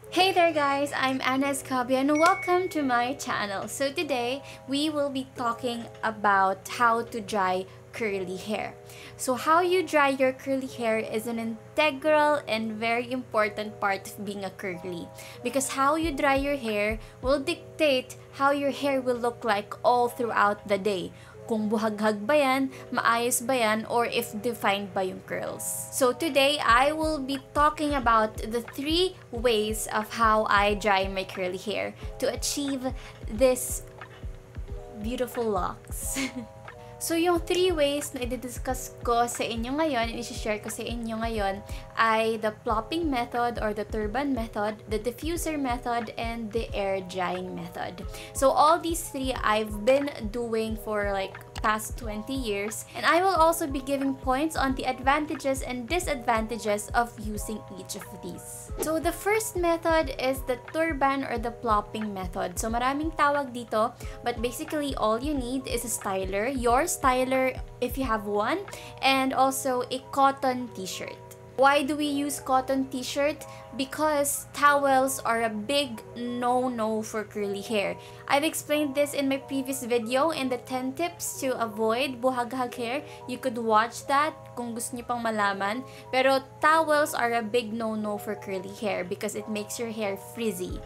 Hey there guys, I'm Escobia and welcome to my channel. So today, we will be talking about how to dry curly hair. So how you dry your curly hair is an integral and very important part of being a curly. Because how you dry your hair will dictate how your hair will look like all throughout the day. Kung buhaghag ba yan, maayos ba yan, or if defined ba yung curls. So today, I will be talking about the 3 ways of how I dry my curly hair to achieve this beautiful locks. So, yung 3 ways na i-discuss ko sa inyo ngayon, i-share ko sa inyo ngayon, ay the plopping method or the turban method, the diffuser method, and the air drying method. So, all these 3 I've been doing for like past 20 years, and I will also be giving points on the advantages and disadvantages of using each of these. So, the first method is the turban or the plopping method. So, maraming tawag dito, but basically all you need is a styler, your styler if you have one, and also a cotton t-shirt. Why do we use cotton t-shirt? Because towels are a big no-no for curly hair. I've explained this in my previous video in the 10 tips to avoid buhaghag hair. You could watch that kung gusto niyo pang malaman. Pero towels are a big no-no for curly hair because it makes your hair frizzy.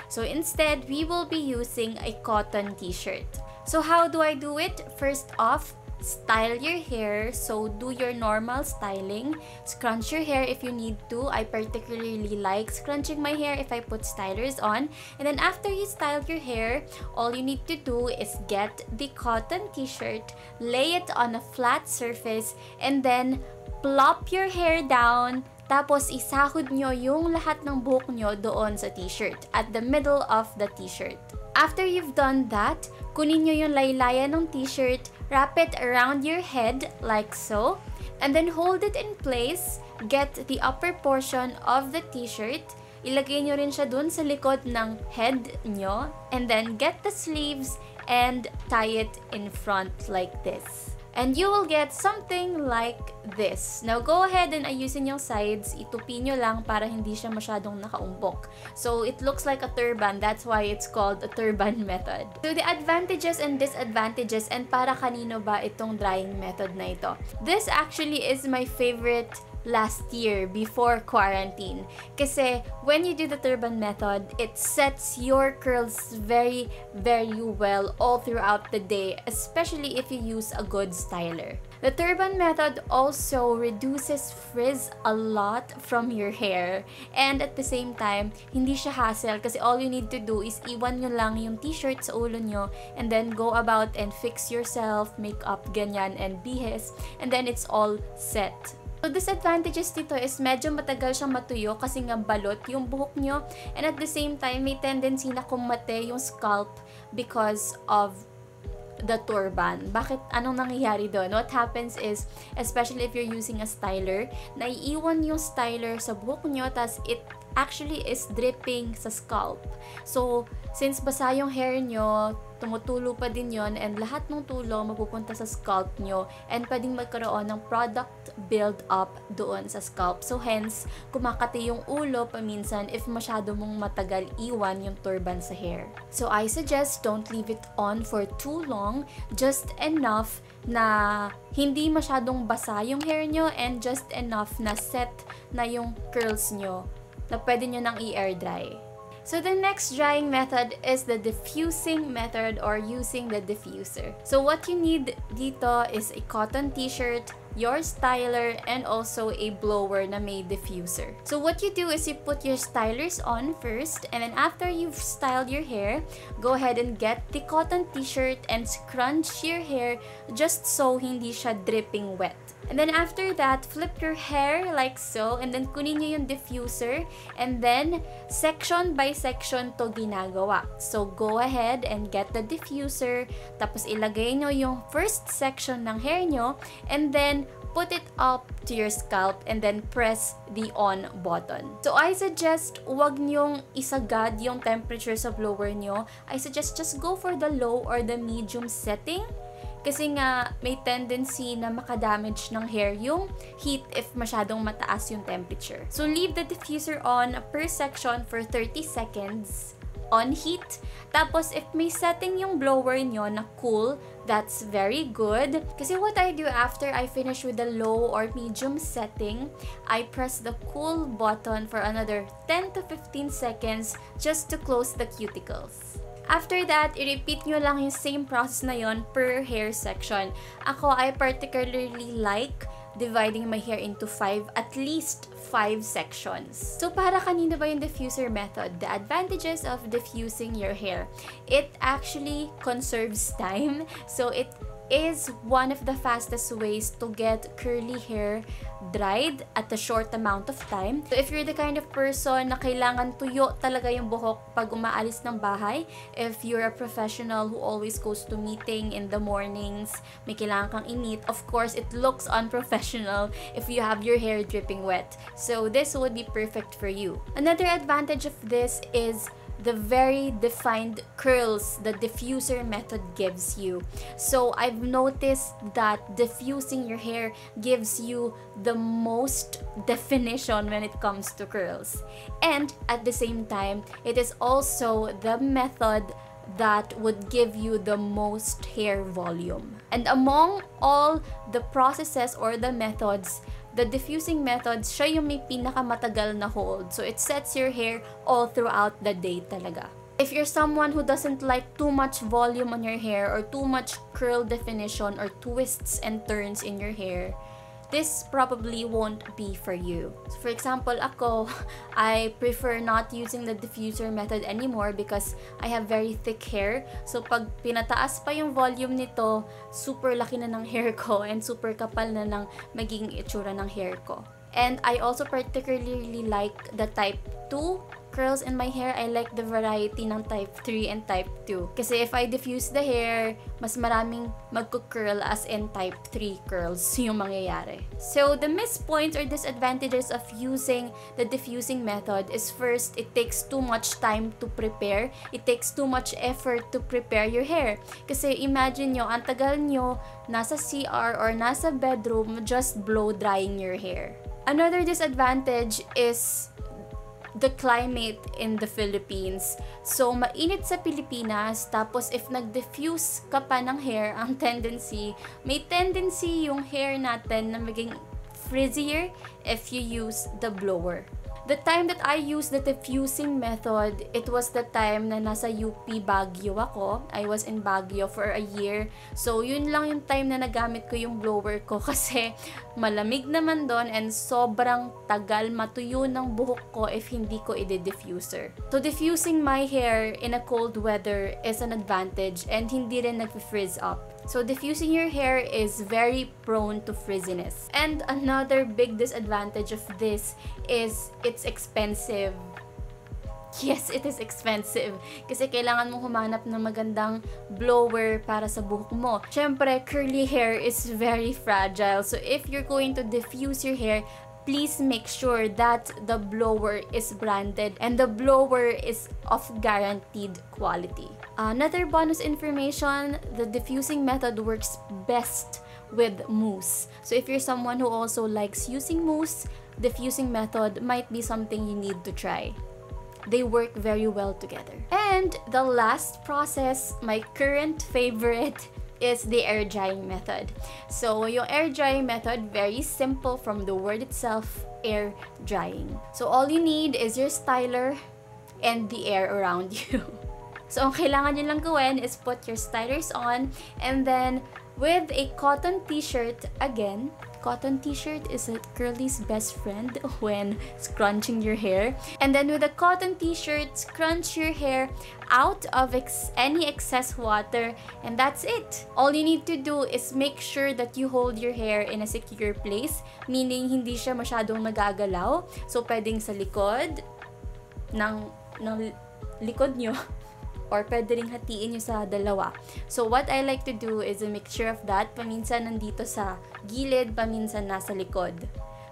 So instead, we will be using a cotton t-shirt. So how do I do it? First off, style your hair. So do your normal styling. Scrunch your hair if you need to. I particularly like scrunching my hair if I put stylers on. And then after you style your hair, all you need to do is get the cotton t-shirt, lay it on a flat surface, and then plop your hair down. Tapos isahod nyo yung lahat ng buhok nyo doon sa t-shirt at the middle of the t-shirt. After you've done that, kunin nyo yung laylayan ng t-shirt, wrap it around your head like so, and then hold it in place. Get the upper portion of the t-shirt, ilagay nyo rin siya dun sa likod ng head nyo, and then get the sleeves and tie it in front like this. And you will get something like this. Now, go ahead and ayusin yung sides. Itupi nyo lang para hindi siya masyadong nakaumbok. So, it looks like a turban. That's why it's called a turban method. So, the advantages and disadvantages and para kanino ba itong drying method na ito? This actually is my favorite last year before quarantine. Kasi when you do the turban method, it sets your curls very well all throughout the day, especially if you use a good styler. The turban method also reduces frizz a lot from your hair, and at the same time, hindi siya hassle kasi all you need to do is iwan nyo lang yung t-shirt sa ulo nyo and then go about and fix yourself, makeup, ganyan, and bihis, and then it's all set. So, disadvantages dito is medyo matagal siyang matuyo kasi nga balot yung buhok nyo, and at the same time, may tendency na kumate yung scalp because of the turban. Bakit? Anong nangyayari doon? What happens is, especially if you're using a styler, naiiwan yung styler sa buhok nyo, tas it actually is dripping sa scalp. So, since basa yung hair nyo, tumutulo pa din yon, and lahat ng tulo mapupunta sa scalp nyo, and pwedeng magkaroon ng product build up doon sa scalp. So hence, kumakati yung ulo paminsan if masyado mong matagal iwan yung turban sa hair. So I suggest don't leave it on for too long, just enough na hindi masyadong basa yung hair nyo and just enough na set na yung curls nyo na pwede nyo nang i-air dry. So the next drying method is the diffusing method or using the diffuser. So what you need dito is a cotton t-shirt, your styler, and also a blower na may diffuser. So what you do is you put your stylers on first, and then after you've styled your hair, go ahead and get the cotton t-shirt and scrunch your hair just so hindi siya dripping wet. And then after that, flip your hair like so, and then kunin nyo yung diffuser, and then section by section to ginagawa. So go ahead and get the diffuser, tapos ilagay nyo yung first section ng hair nyo, and then put it up to your scalp and then press the on button. So I suggest wag nyong isagad yung temperature sa blower nyo. I suggest just go for the low or the medium setting. Kasi nga, may tendency na makadamage ng hair yung heat if masyadong mataas yung temperature. So, leave the diffuser on per section for 30 seconds on heat. Tapos, if may setting yung blower nyo na cool, that's very good. Kasi what I do after I finish with the low or medium setting, I press the cool button for another 10 to 15 seconds just to close the cuticles. After that, i-repeat nyo lang yung same process na yon per hair section. Ako, I particularly like dividing my hair into at least 5 sections. So, para kanino ba yung diffuser method? The advantages of diffusing your hair. It actually conserves time. So, it is one of the fastest ways to get curly hair dried at a short amount of time. So, if you're the kind of person na kailangan tuyo talaga yung buhok pag umaalis ng bahay, if you're a professional who always goes to meeting in the mornings, may kailangan kang init, of course, it looks unprofessional if you have your hair dripping wet. So, this would be perfect for you. Another advantage of this is the very defined curls the diffuser method gives you. So I've noticed that diffusing your hair gives you the most definition when it comes to curls. And at the same time, it is also the method that would give you the most hair volume. And among all the processes or the methods, the diffusing method, siya yung may pinakamatagal na hold. So, it sets your hair all throughout the day talaga. If you're someone who doesn't like too much volume on your hair or too much curl definition or twists and turns in your hair, this probably won't be for you. So for example, ako, I prefer not using the diffuser method anymore because I have very thick hair. So pag pinataas pa yung volume nito, super laki na ng hair ko and super kapal na ng magiging itsura ng hair ko. And I also particularly like the type 2 curls in my hair. I like the variety ng type 3 and type 2. Kasi if I diffuse the hair, mas maraming magko-curl as in type 3 curls yung mangyayari. So, the missed points or disadvantages of using the diffusing method is first, it takes too much time to prepare. It takes too much effort to prepare your hair. Kasi imagine nyo, ang tagal nyo nasa CR or nasa bedroom just blow drying your hair. Another disadvantage is the climate in the Philippines. So, mainit sa Pilipinas, tapos if nag-diffuse ka pa ng hair, ang may tendency yung hair natin na maging frizzier if you use the blower. The time that I used the diffusing method, it was the time na nasa UP Baguio ako. I was in Baguio for a year. So, yun lang yung time na nagamit ko yung blower ko kasi malamig naman doon and sobrang tagal matuyo ng buhok ko if hindi ko i-diffuser. So, diffusing my hair in a cold weather is an advantage and hindi rin nag-frizz up. So, diffusing your hair is very prone to frizziness. And another big disadvantage of this is it's expensive. Yes, it is expensive. Kasi kailangan mong humanap ng magandang blower para sa buhok mo. Siyempre, curly hair is very fragile. So, if you're going to diffuse your hair, please make sure that the blower is branded and the blower is of guaranteed quality. Another bonus information, the diffusing method works best with mousse. So if you're someone who also likes using mousse, diffusing method might be something you need to try. They work very well together. And the last process, my current favorite, is the air drying method. So, yung air drying method, very simple from the word itself, air drying. So, all you need is your styler and the air around you. So, ang kailangan nyo lang gawin is put your stylers on and then with a cotton t-shirt, again, cotton t-shirt is a curly's best friend when scrunching your hair. And then with a cotton t-shirt, scrunch your hair out of any excess water and that's it. All you need to do is make sure that you hold your hair in a secure place, meaning hindi siya masyadong nagagalaw. So, pwedeng sa likod ng likod nyo or pwede ring hatiin nyo sa dalawa. So, what I like to do is a mixture of that. Paminsan nandito sa gilid, paminsan nasa likod.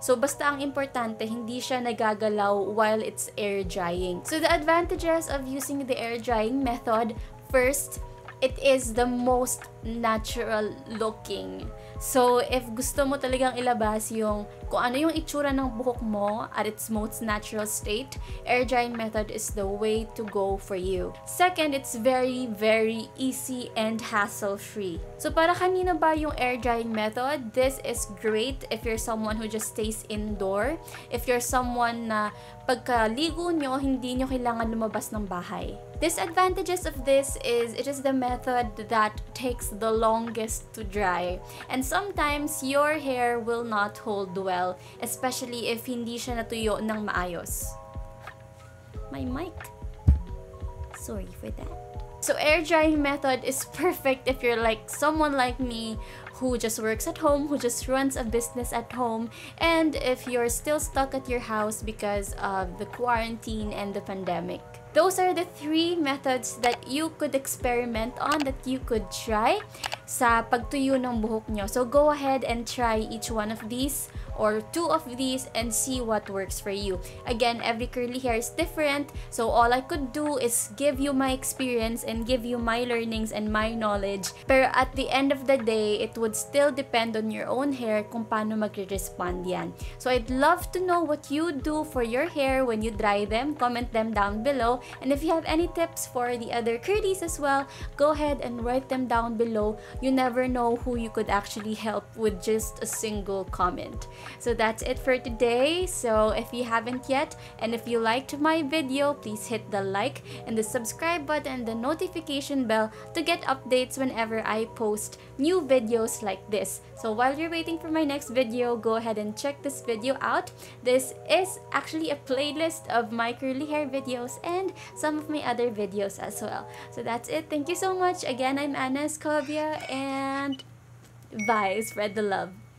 So, basta ang importante, hindi siya nagagalaw while it's air drying. So, the advantages of using the air drying method, first, it is the most natural looking. So, if gusto mo talagang ilabas yung kung ano yung itsura ng buhok mo at its most natural state, air drying method is the way to go for you. Second, it's very, very easy and hassle-free. So, para kanino ba yung air drying method? This is great if you're someone who just stays indoor. If you're someone na pagkaligo nyo, hindi nyo kailangan lumabas ng bahay. Disadvantages of this is it is the method that takes the longest to dry. And sometimes your hair will not hold well, especially if hindi siya natuyo ng maayos. My mic. Sorry for that. So air drying method is perfect if you're like someone like me who just works at home, who just runs a business at home, and if you're still stuck at your house because of the quarantine and the pandemic. Those are the 3 methods that you could experiment on, that you could try sa pagtuyo ng buhok nyo. So go ahead and try each one of these or 2 of these and see what works for you. Again, every curly hair is different, so all I could do is give you my experience and give you my learnings and my knowledge. Pero at the end of the day, it would still depend on your own hair kung paano magre-respond yan. So I'd love to know what you do for your hair when you dry them. Comment them down below. And if you have any tips for the other curlies as well, go ahead and write them down below. You never know who you could actually help with just a single comment. So that's it for today. So if you haven't yet, and if you liked my video, please hit the like and the subscribe button and the notification bell to get updates whenever I post new videos like this. So while you're waiting for my next video, go ahead and check this video out. This is actually a playlist of my curly hair videos and some of my other videos as well. So that's it. Thank you so much. Again, I'm Escobia, and bye. Spread the love.